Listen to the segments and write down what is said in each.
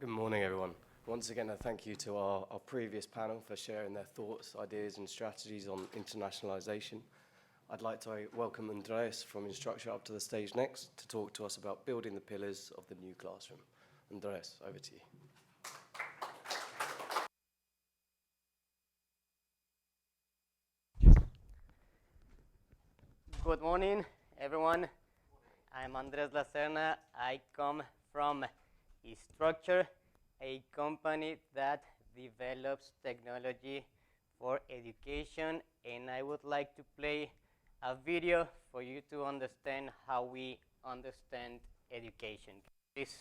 Good morning, everyone. Once again, a thank you to our previous panel for sharing their thoughts, ideas, and strategies on internationalization. I'd like to welcome Andreas from Instructure up to the stage next to talk to us about building the pillars of the new classroom. Andreas, over to you. Good morning, everyone. I'm Andres Lacerna. I come from Instructure, a company that develops technology for education, and I would like to play a video for you to understand how we understand education. Please.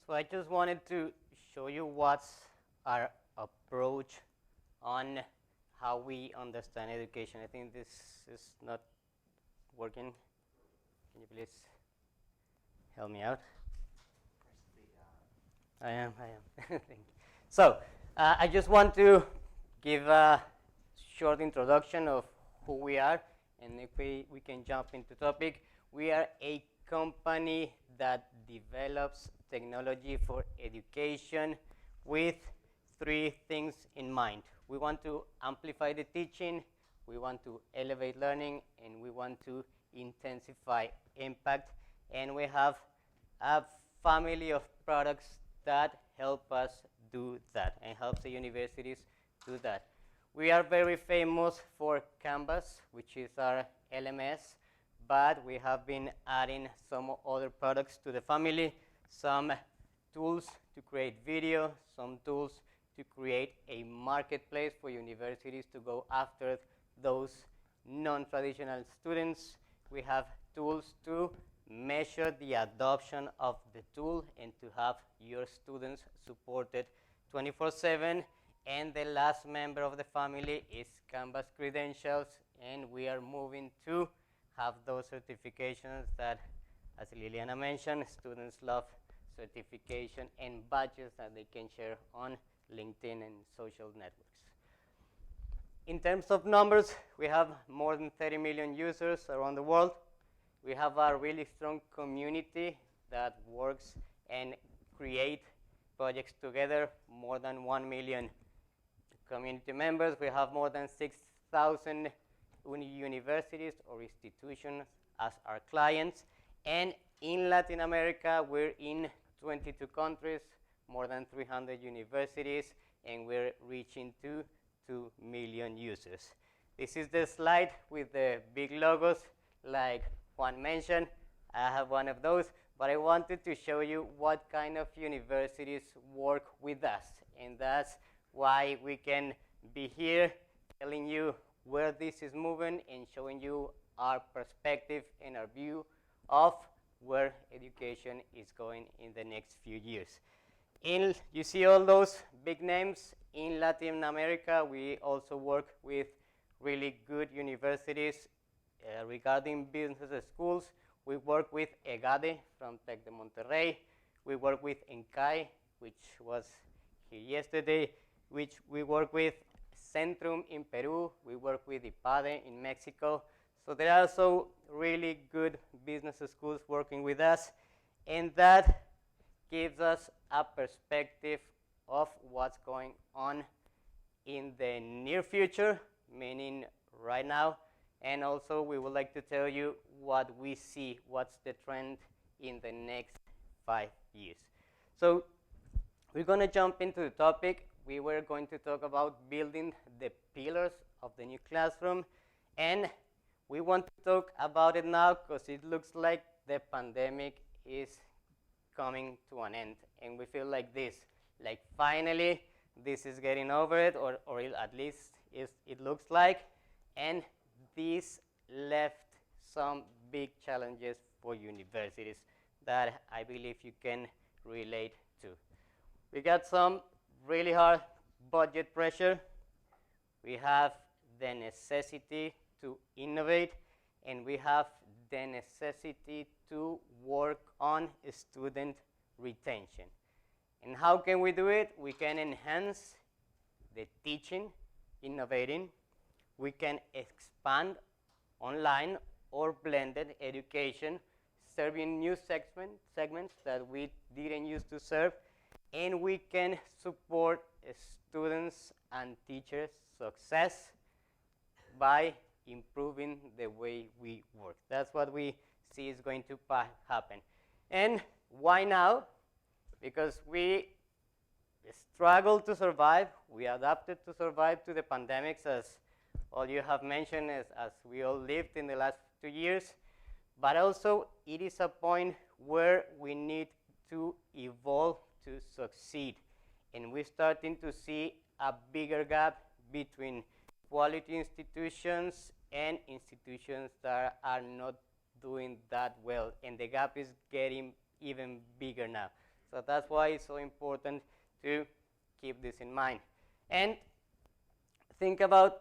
So I just wanted to show you what's our approach on how we understand education. I think this is not working. Can you please help me out? I am. Thank you. So I just want to give a short introduction of who we are, and if we can jump into topic. We are a company that develops technology for education with three things in mind. We want to amplify the teaching, we want to elevate learning, and we want to intensify impact. And we have a family of products that help us do that and help the universities do that. We are very famous for Canvas, which is our LMS, but we have been adding some other products to the family, some tools to create video, some tools to create a marketplace for universities to go after those non-traditional students. We have tools to measure the adoption of the tool and to have your students supported 24/7. And the last member of the family is Canvas Credentials, and we are moving to have those certifications that, as Liliana mentioned, students love certification and badges that they can share on LinkedIn and social networks. In terms of numbers, we have more than 30 million users around the world. We have a really strong community that works and create projects together, more than 1 million community members. We have more than 6,000 universities or institutions as our clients. And in Latin America, we're in 22 countries, more than 300 universities, and we're reaching to 2 million users. This is the slide with the big logos, like Juan mentioned. I have one of those, but I wanted to show you what kind of universities work with us, and that's why we can be here telling you where this is moving and showing you our perspective and our view of where education is going in the next few years. You see all those big names. In Latin America, we also work with really good universities. Regarding business schools, we work with EGADE from Tec de Monterrey. We work with ENCAI, which was here yesterday, which we work with Centrum in Peru. We work with IPADE in Mexico. So there are also really good business schools working with us, and that gives us a perspective of what's going on in the near future, meaning right now. And also we would like to tell you what we see, what's the trend in the next 5 years. So we're going to jump into the topic. We were going to talk about building the pillars of the new classroom, and we want to talk about it now because it looks like the pandemic is coming to an end, and we feel like this, like finally this is getting over it, or at least it looks like, and this left some big challenges for universities that I believe you can relate to. We got some really hard budget pressure. We have the necessity to innovate, and we have the necessity to work on student retention. And how can we do it? We can enhance the teaching, innovating. We can expand online or blended education, serving new segments that we didn't used to serve, and we can support students and teachers' success by improving the way we work. That's what we see is going to happen. And why now? Because we struggled to survive. We adapted to survive to the pandemics, as all you have mentioned, as we all lived in the last 2 years. But also, it is a point where we need to evolve to succeed. And we're starting to see a bigger gap between quality institutions and institutions that are not doing that well. And the gap is getting even bigger now. So that's why it's so important to keep this in mind. And think about,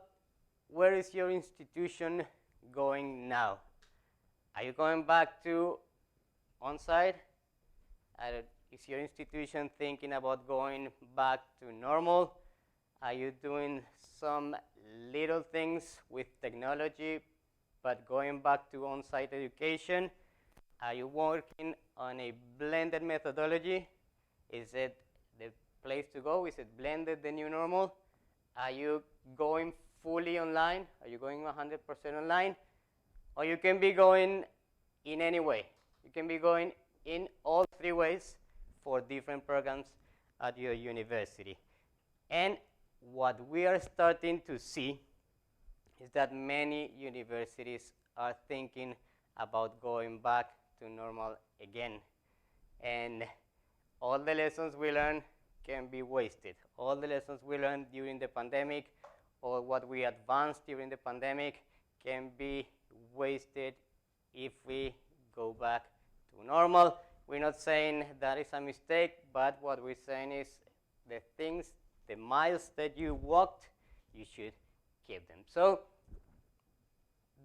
where is your institution going now? Are you going back to on-site? Is your institution thinking about going back to normal? Are you doing some little things with technology, but going back to on-site education? Are you working on a blended methodology? Is it the place to go? Is it blended, the new normal? Are you going fully online? Are you going 100% online? Or you can be going in any way. You can be going in all three ways for different programs at your university. And what we are starting to see is that many universities are thinking about going back to normal again. And all the lessons we learned can be wasted. All the lessons we learned during the pandemic, or what we advanced during the pandemic, can be wasted if we go back to normal. We're not saying that is a mistake, but what we're saying is the things, the miles that you walked, you should keep them. So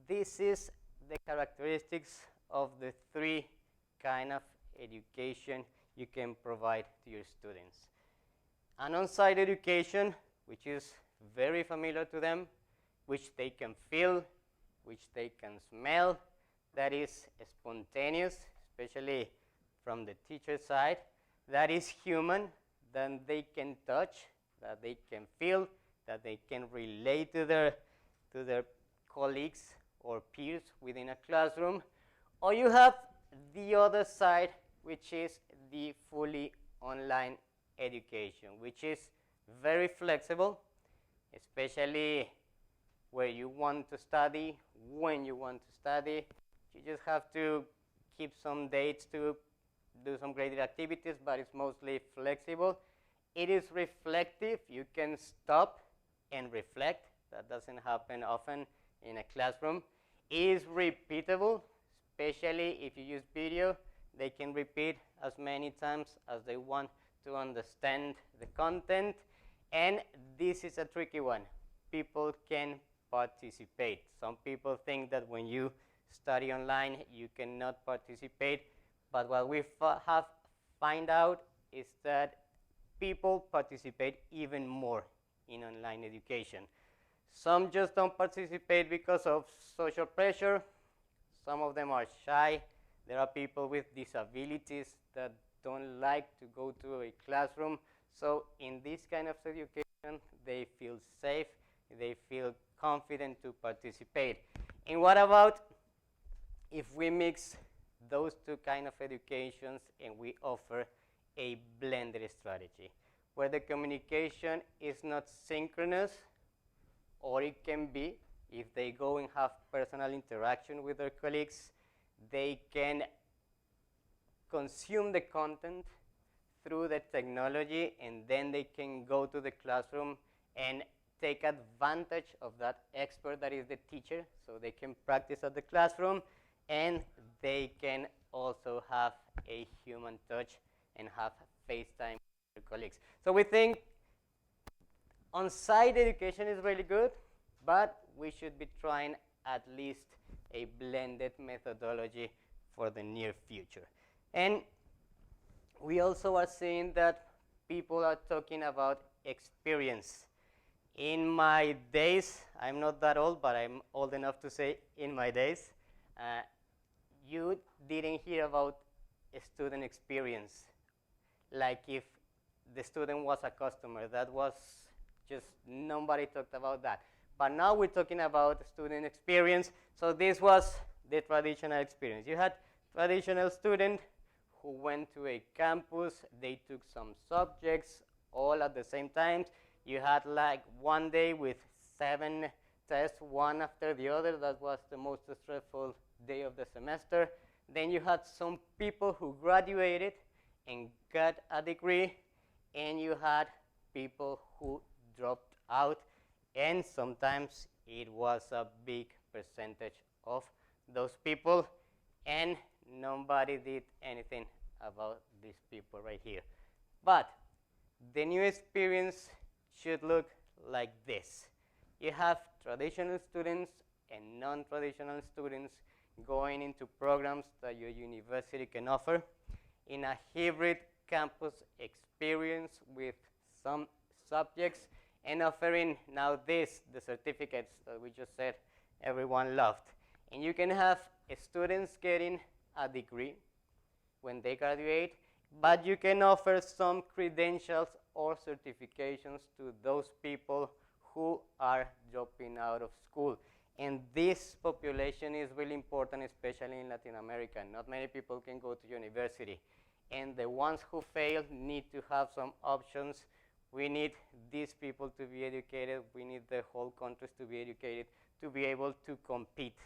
this is the characteristics of the three kind of education you can provide to your students. An on-site education, which is very familiar to them, which they can feel, which they can smell, that is spontaneous, especially from the teacher side, that is human, that they can touch, that they can feel, that they can relate to their colleagues or peers within a classroom. Or you have the other side, which is the fully online education, which is very flexible, especially where you want to study, when you want to study. You just have to keep some dates to do some graded activities, but it's mostly flexible. It is reflective. You can stop and reflect. That doesn't happen often in a classroom. It is repeatable, especially if you use video. They can repeat as many times as they want to understand the content. And this is a tricky one. People can participate. Some people think that when you study online, you cannot participate. But what we have find out is that people participate even more in online education. Some just don't participate because of social pressure. Some of them are shy. There are people with disabilities that don't like to go to a classroom. So in this kind of education, they feel safe, they feel confident to participate. And what about if we mix those two kind of educations and we offer a blended strategy, where the communication is not synchronous, or it can be, if they go and have personal interaction with their colleagues, they can consume the content through the technology, and then they can go to the classroom and take advantage of that expert that is the teacher, so they can practice at the classroom, and they can also have a human touch and have FaceTime with their colleagues. So we think on-site education is really good, but we should be trying at least a blended methodology for the near future. And we also are seeing that people are talking about experience. In my days, I'm not that old, but I'm old enough to say in my days, you didn't hear about a student experience, like if the student was a customer. That was just, nobody talked about that. But now we're talking about student experience. So this was the traditional experience. You had traditional student who went to a campus, they took some subjects all at the same time. You had like one day with 7 tests, one after the other. That was the most stressful day of the semester. Then you had some people who graduated and got a degree, and you had people who dropped out, and sometimes it was a big percentage of those people, and nobody did anything about these people right here. But the new experience should look like this. You have traditional students and non-traditional students going into programs that your university can offer in a hybrid campus experience with some subjects, and offering now the certificates that we just said everyone loved. And you can have students getting a degree when they graduate, but you can offer some credentials or certifications to those people who are dropping out of school. And this population is really important, especially in Latin America. Not many people can go to university. And the ones who fail need to have some options. We need these people to be educated. We need the whole countries to be educated to be able to compete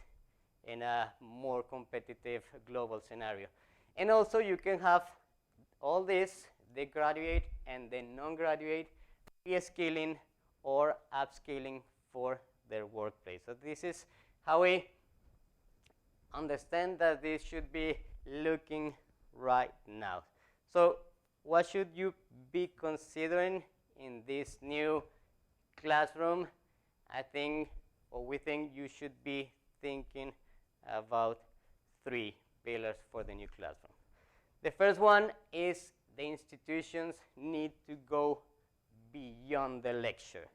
in a more competitive global scenario. And also you can have all this, the graduate and the non-graduate, re-skilling or upskilling for their workplace. So this is how we understand that this should be looking right now. So what should you be considering in this new classroom? I think, or we think, you should be thinking about 3 pillars for the new classroom. The first one is the institutions need to go beyond the lecture.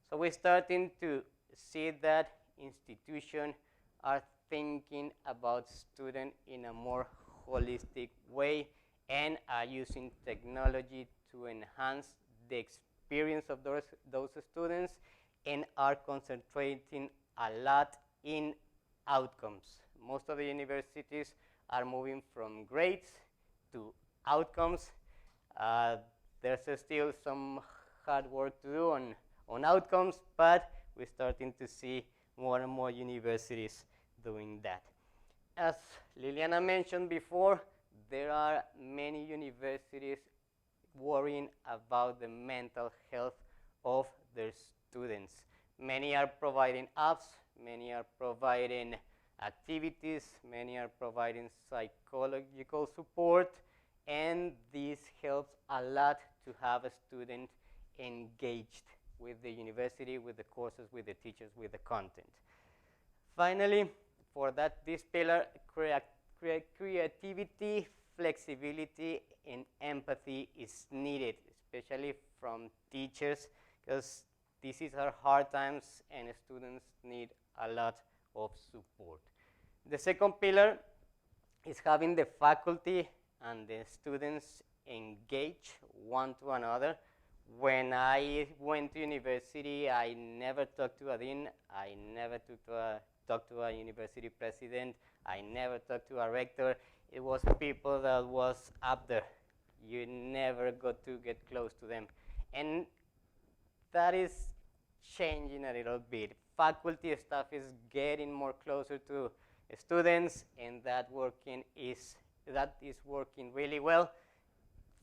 So we're starting to see that institutions are thinking about students in a more holistic way and are using technology to enhance the experience of those students, and are concentrating a lot in outcomes. Most of the universities are moving from grades to outcomes. There's still some hard work to do on outcomes, but we're starting to see more and more universities doing that. As Liliana mentioned before, there are many universities worrying about the mental health of their students. Many are providing apps, many are providing activities, many are providing psychological support, and this helps a lot to have a student engaged with the university, with the courses, with the teachers, with the content. Finally, for that, this pillar, creativity, flexibility, and empathy is needed, especially from teachers, because these are hard times and students need a lot of support. The second pillar is having the faculty and the students engage one to another. When I went to university, I never talked to a dean, I never talked to a university president, I never talked to a rector. It was people that was up there. You never got to get close to them. And that is changing a little bit. Faculty staff is getting more closer to students, and that is working really well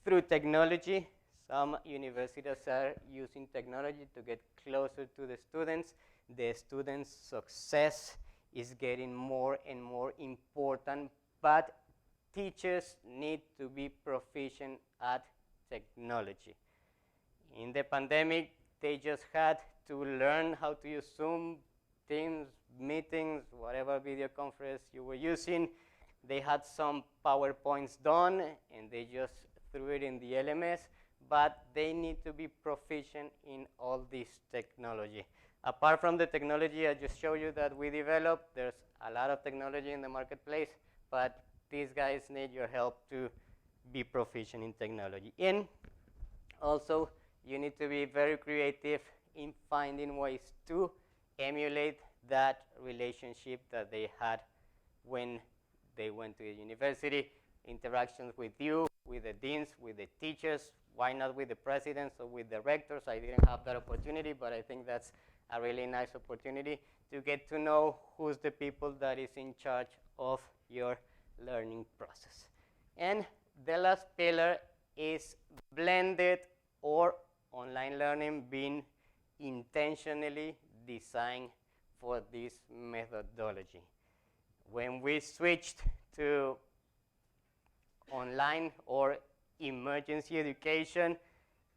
through technology. Some universities are using technology to get closer to the students. The students' success is getting more and more important, but teachers need to be proficient at technology. In the pandemic, they just had to learn how to use Zoom, Teams, meetings, whatever video conference you were using. They had some PowerPoints done, and they just threw it in the LMS, but they need to be proficient in all this technology. Apart from the technology I just showed you that we developed, there's a lot of technology in the marketplace, but these guys need your help to be proficient in technology. And also, you need to be very creative in finding ways to emulate that relationship that they had when they went to the university, interactions with you, with the deans, with the teachers, why not with the presidents or with the rectors? I didn't have that opportunity, but I think that's a really nice opportunity to get to know who's the people that is in charge of your learning process. And the last pillar is blended or online learning being intentionally designed for this methodology. When we switched to online or emergency education,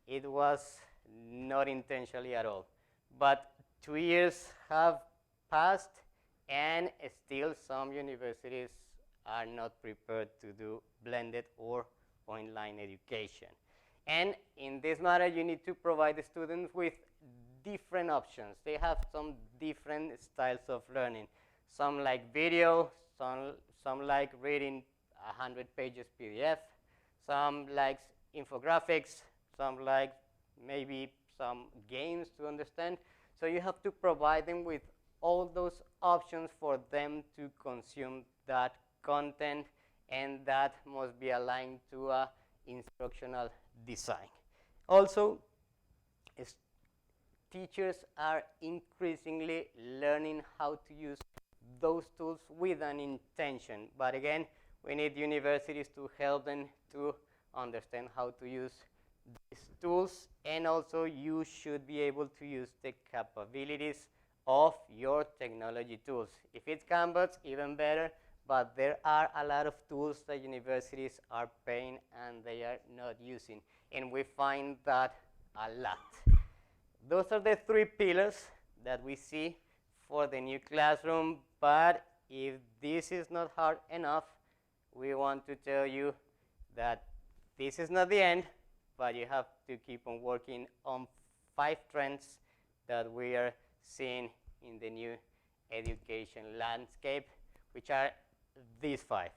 it was not intentionally at all. But 2 years have passed, and still some universities are not prepared to do blended or online education. And in this matter, you need to provide the students with different options. They have some different styles of learning. Some like video, some like reading 100 pages PDF, some like infographics, some like maybe some games to understand. So you have to provide them with all those options for them to consume that content, and that must be aligned to a instructional design. Also, teachers are increasingly learning how to use those tools with an intention. But again, we need universities to help them to understand how to use these tools, and also you should be able to use the capabilities of your technology tools. If it's Canvas, even better, but there are a lot of tools that universities are paying and they are not using, and we find that a lot. Those are the 3 pillars that we see for the new classroom, but if this is not hard enough, we want to tell you that this is not the end, but you have to keep on working on 5 trends that we are seeing in the new education landscape, which are these 5.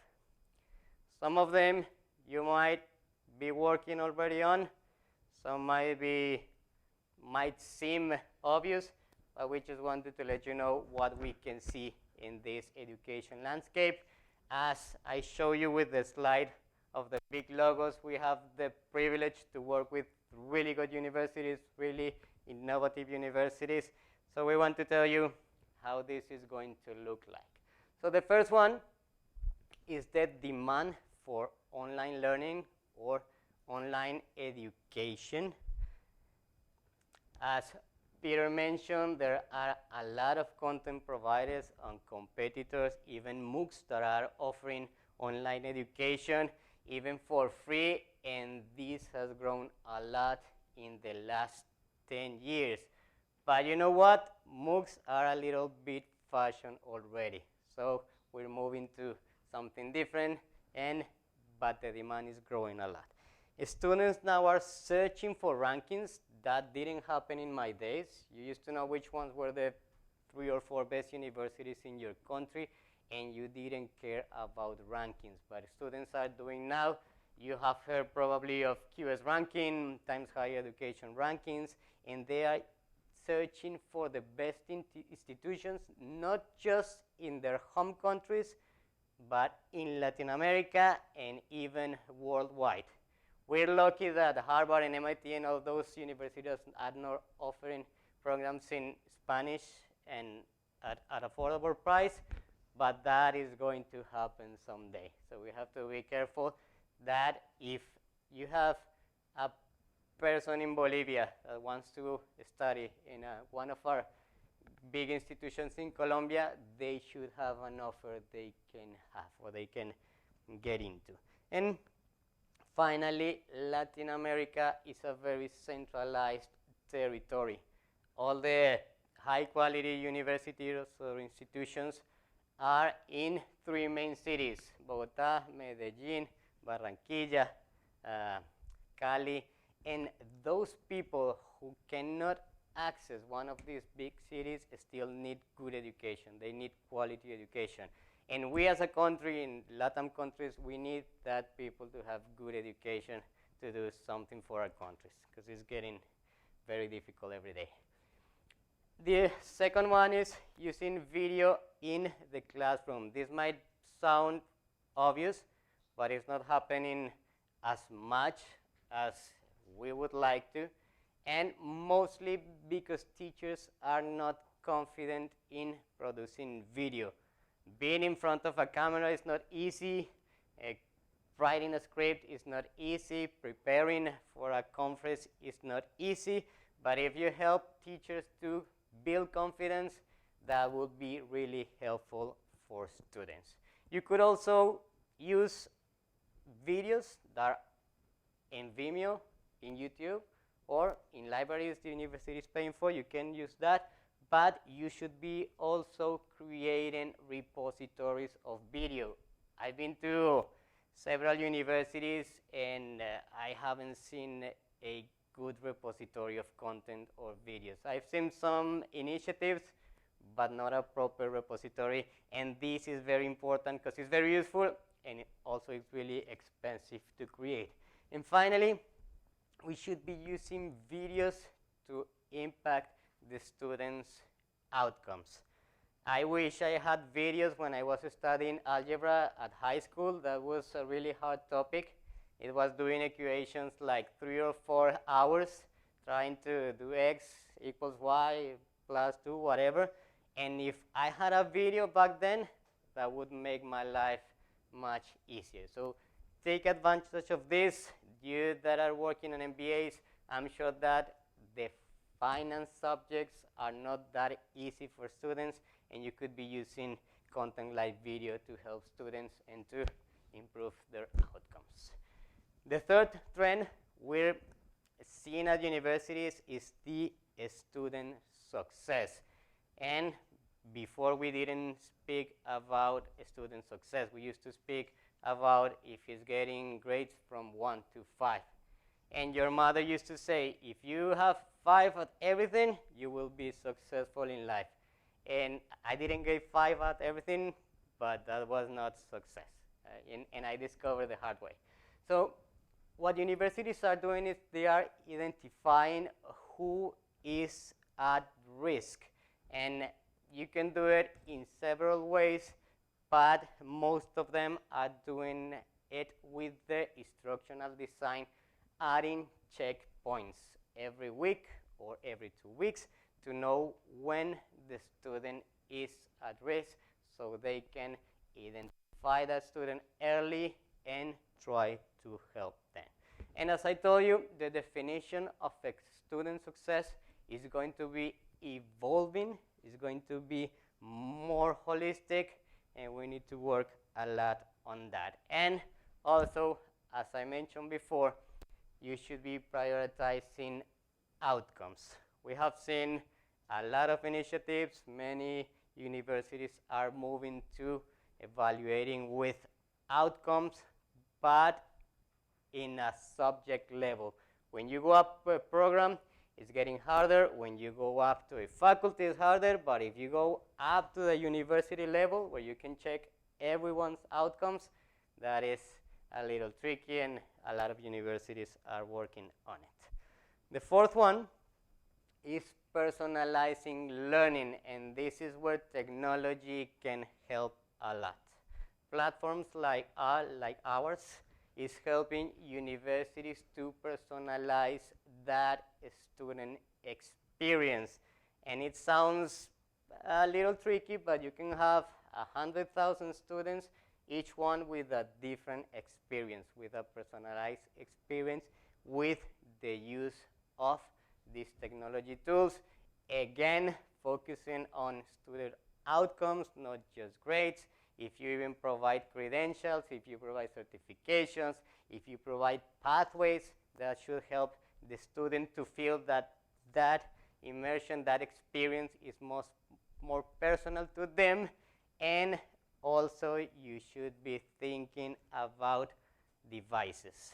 Some of them you might be working already on, some might seem obvious, but we just wanted to let you know what we can see in this education landscape. As I show you with the slide of the big logos, we have the privilege to work with really good universities, really innovative universities. So we want to tell you how this is going to look like. So the first one is the demand for online learning or online education. As Peter mentioned, there are a lot of content providers and competitors, even MOOCs that are offering online education, even for free, and this has grown a lot in the last 10 years. But you know what? MOOCs are a little bit fashion already. So we're moving to something different, but the demand is growing a lot. Students now are searching for rankings. That didn't happen in my days. You used to know which ones were the 3 or 4 best universities in your country, and you didn't care about rankings. But students are doing now. You have heard probably of QS ranking, Times Higher Education rankings, and they are searching for the best institutions, not just in their home countries, but in Latin America and even worldwide. We're lucky that Harvard and MIT and all those universities are not offering programs in Spanish and at affordable price, but that is going to happen someday. So we have to be careful that if you have a person in Bolivia that wants to study in one of our big institutions in Colombia, they should have an offer they can have or they can get into. And finally, Latin America is a very centralized territory. All the high-quality universities or institutions are in 3 main cities: Bogotá, Medellín, Barranquilla, Cali, and those people who cannot access one of these big cities still need good education. They need quality education. And we as a country, in Latin countries, we need that people to have good education to do something for our countries, because it's getting very difficult every day. The second one is using video in the classroom. This might sound obvious, but it's not happening as much as we would like to, and mostly because teachers are not confident in producing video. Being in front of a camera is not easy. Writing a script is not easy. Preparing for a conference is not easy. But if you help teachers to build confidence, that would be really helpful for students. You could also use videos that are in Vimeo, in YouTube, or in libraries the university is paying for. You can use that, but you should be also creating repositories of video. I've been to several universities, and I haven't seen a good repository of content or videos. I've seen some initiatives, but not a proper repository, and this is very important because it's very useful, and also it's really expensive to create. And finally, we should be using videos to impact the students' outcomes. I wish I had videos when I was studying algebra at high school. That was a really hard topic. It was doing equations like 3 or 4 hours, trying to do x equals y plus 2, whatever. And if I had a video back then, that would make my life much easier. So take advantage of this. You that are working on MBAs, I'm sure that the finance subjects are not that easy for students, and you could be using content like video to help students and to improve their outcomes. The third trend we're seeing at universities is the student success. And before, we didn't speak about student success. We used to speak about if he's getting grades from 1 to 5. And your mother used to say, if you have 5 at everything, you will be successful in life. And I didn't get 5 at everything, but that was not success. And I discovered the hard way. So what universities are doing is they are identifying who is at risk. And you can do it in several ways, but most of them are doing it with the instructional design, adding checkpoints every week or every 2 weeks to know when the student is at risk, so they can identify that student early and try to help them. And as I told you, the definition of student success is going to be evolving, is going to be more holistic, and we need to work a lot on that. And also, as I mentioned before, you should be prioritizing outcomes. We have seen a lot of initiatives. Many universities are moving to evaluating with outcomes, but in a subject level. When you go up a program, it's getting harder. When you go up to a faculty, it's harder. But if you go up to the university level, where you can check everyone's outcomes, that is a little tricky, and a lot of universities are working on it. The fourth one is personalizing learning, and this is where technology can help a lot. Platforms like ours is helping universities to personalize that student experience. And it sounds a little tricky, but you can have 100,000 students, each one with a different experience, with a personalized experience with the use of these technology tools. Again, focusing on student outcomes, not just grades. If you even provide credentials, if you provide certifications, if you provide pathways, that should help the student to feel that that immersion, that experience is more personal to them. And also, you should be thinking about devices.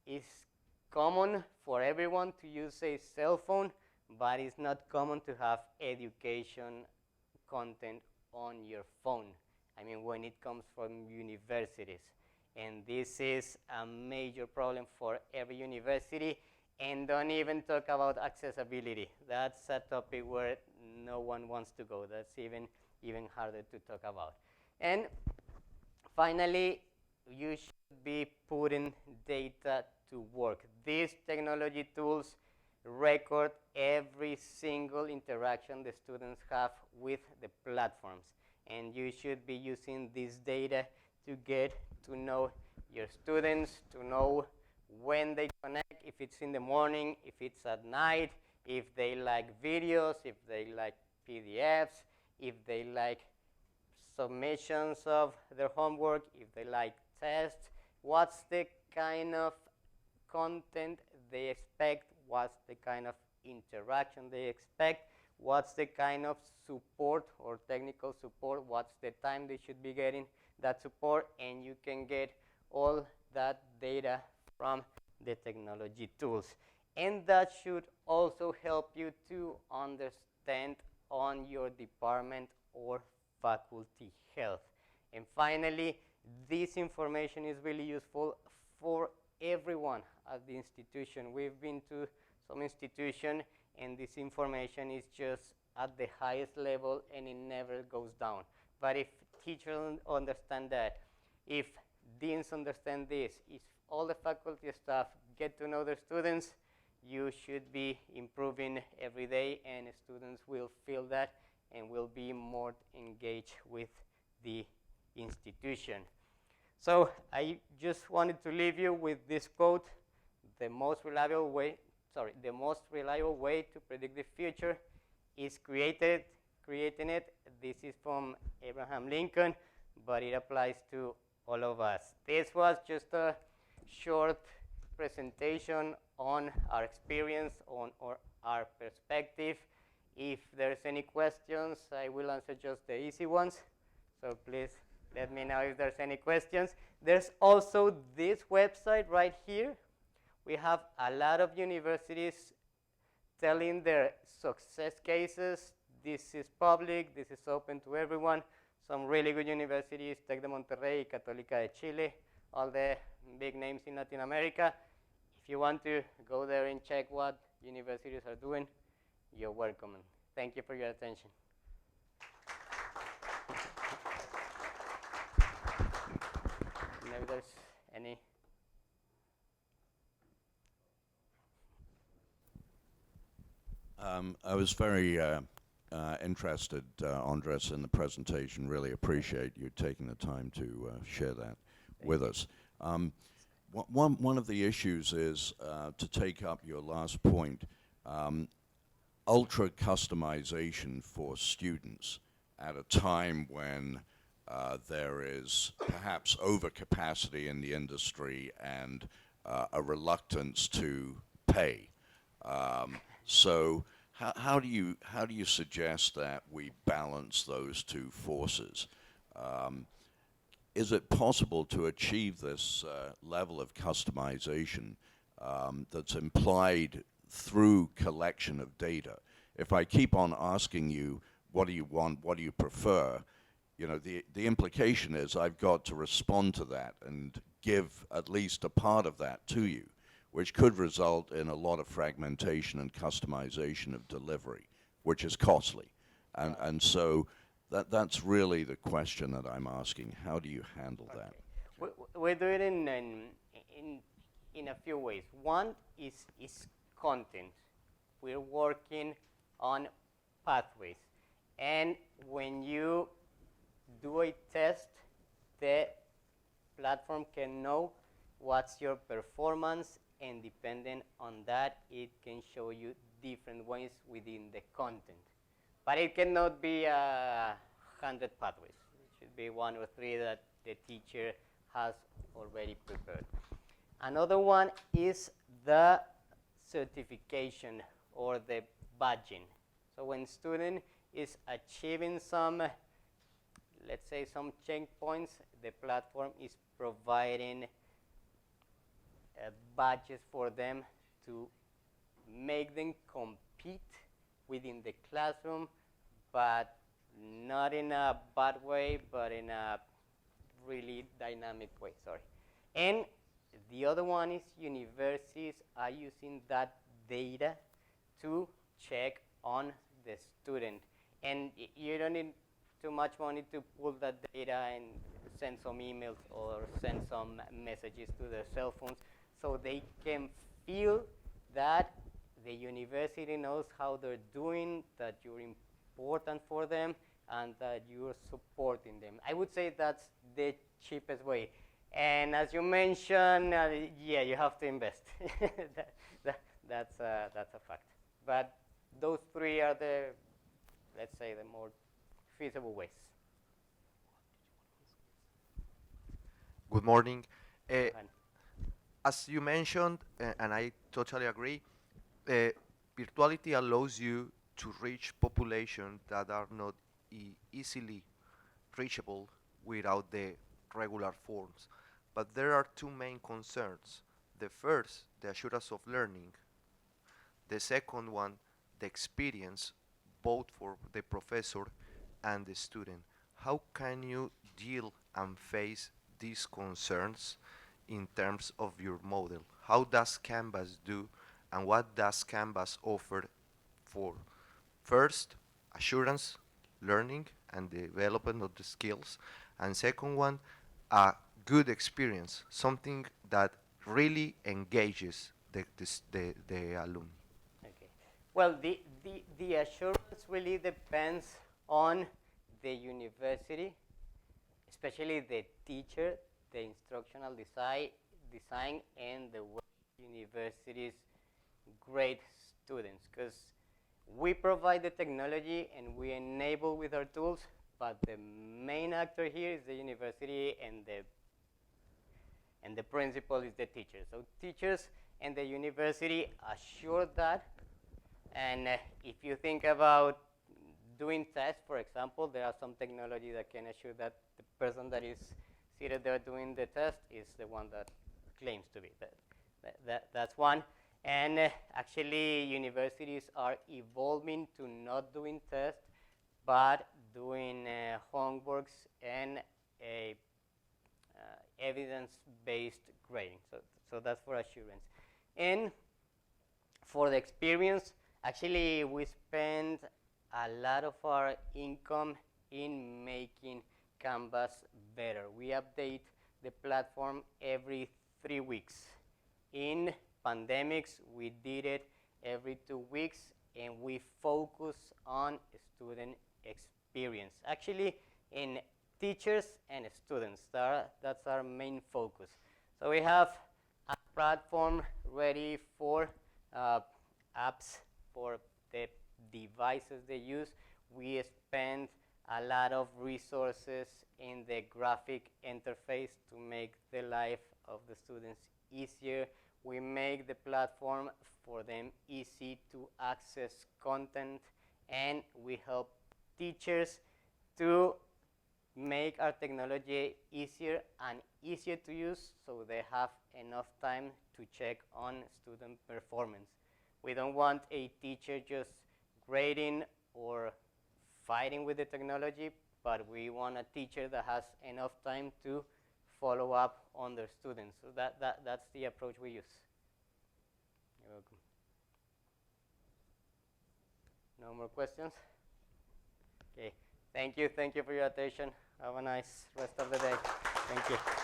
It's common for everyone to use a cell phone, but it's not common to have education content on your phone. I mean, when it comes from universities. And this is a major problem for every university. And don't even talk about accessibility. That's a topic where no one wants to go. That's even harder to talk about. And finally, you should be putting data to work. These technology tools record every single interaction the students have with the platforms. And you should be using this data to get to know your students, to know when they connect, if it's in the morning, if it's at night, if they like videos, if they like PDFs, if they like submissions of their homework, if they like tests, what's the kind of content they expect, what's the kind of interaction they expect, what's the kind of support or technical support, what's the time they should be getting that support, and you can get all that data from the technology tools. And that should also help you to understand on your department or faculty health. And finally, this information is really useful for everyone at the institution. We've been to some institution and this information is just at the highest level and it never goes down. But if teachers understand that, if deans understand this, if all the faculty staff get to know their students, you should be improving every day and students will feel that and will be more engaged with the institution. So I just wanted to leave you with this quote: the most reliable way to predict the future is creating it. This is from Abraham Lincoln, but it applies to all of us. This was just a short presentation on our experience, on our perspective. If there's any questions, I will answer just the easy ones. So please let me know if there's any questions. There's also this website right here. We have a lot of universities telling their success cases. This is public, this is open to everyone. Some really good universities, Tec de Monterrey, Católica de Chile, all the big names in Latin America. If you want to go there and check what universities are doing, you're welcome. Thank you for your attention. Maybe there's any. I was very interested, Andres, in the presentation. Really appreciate you taking the time to share that with us. One of the issues is, to take up your last point, ultra customization for students at a time when there is perhaps overcapacity in the industry and a reluctance to pay. So how do you suggest that we balance those two forces? Is it possible to achieve this level of customization that's implied through collection of data? If I keep on asking you, what do you want, what do you prefer, you know, the implication is I've got to respond to that and give at least a part of that to you, which could result in a lot of fragmentation and customization of delivery, which is costly. And so that's really the question that I'm asking. How do you handle that? We do it in a few ways. One is content. We're working on pathways. And when you do a test, the platform can know what's your performance, and depending on that, it can show you different ways within the content. But it cannot be 100 pathways. It should be 1 or 3 that the teacher has already prepared. Another one is the certification or the badging. So when student is achieving some, let's say some checkpoints, the platform is providing badges for them to make them compete within the classroom, but not in a bad way, but in a really dynamic way, sorry. And the other one is universities are using that data to check on the student. And you don't need too much money to pull that data and send some emails or send some messages to their cell phones, so they can feel that the university knows how they're doing, that you're important for them, and that you're supporting them. I would say that's the cheapest way. And as you mentioned, yeah, you have to invest. That's a fact. But those three are the, let's say, the more feasible ways. Good morning. Johan. As you mentioned, and I totally agree, virtuality allows you to reach populations that are not easily reachable without the regular forms. But there are two main concerns. The first, the assurance of learning. The second one, the experience, both for the professor and the student. How can you deal and face these concerns in terms of your model? How does Canvas do, and what does Canvas offer for, first, assurance, learning, and development of the skills, and second one, a good experience, something that really engages the alumni? Okay. Well, the assurance really depends on the university, especially the teacher, the instructional design, and the way universities grade students. Because we provide the technology and we enable with our tools, but the main actor here is the university, and the principal is the teacher. So teachers and the university assure that. And if you think about doing tests, for example, there are some technology that can assure that the person that is seated there doing the test is the one that claims to be. That's one. And actually, universities are evolving to not doing tests, but doing homeworks and evidence-based grading. So that's for assurance. And for the experience, actually, we spend a lot of our income in making Canvas better. We update the platform every 3 weeks. In pandemics, we did it every 2 weeks, and we focus on student experience. Actually, in teachers and students, that's our main focus. So we have a platform ready for apps for the devices they use. We spend a lot of resources in the graphic interface to make the life of the students easier. We make the platform for them easy to access content, and we help teachers to make our technology easier and easier to use, so they have enough time to check on student performance. We don't want a teacher just grading or fighting with the technology, but we want a teacher that has enough time to follow up on their students. So that's the approach we use. You're welcome. No more questions? Okay. Thank you for your attention. Have a nice rest of the day. Thank you.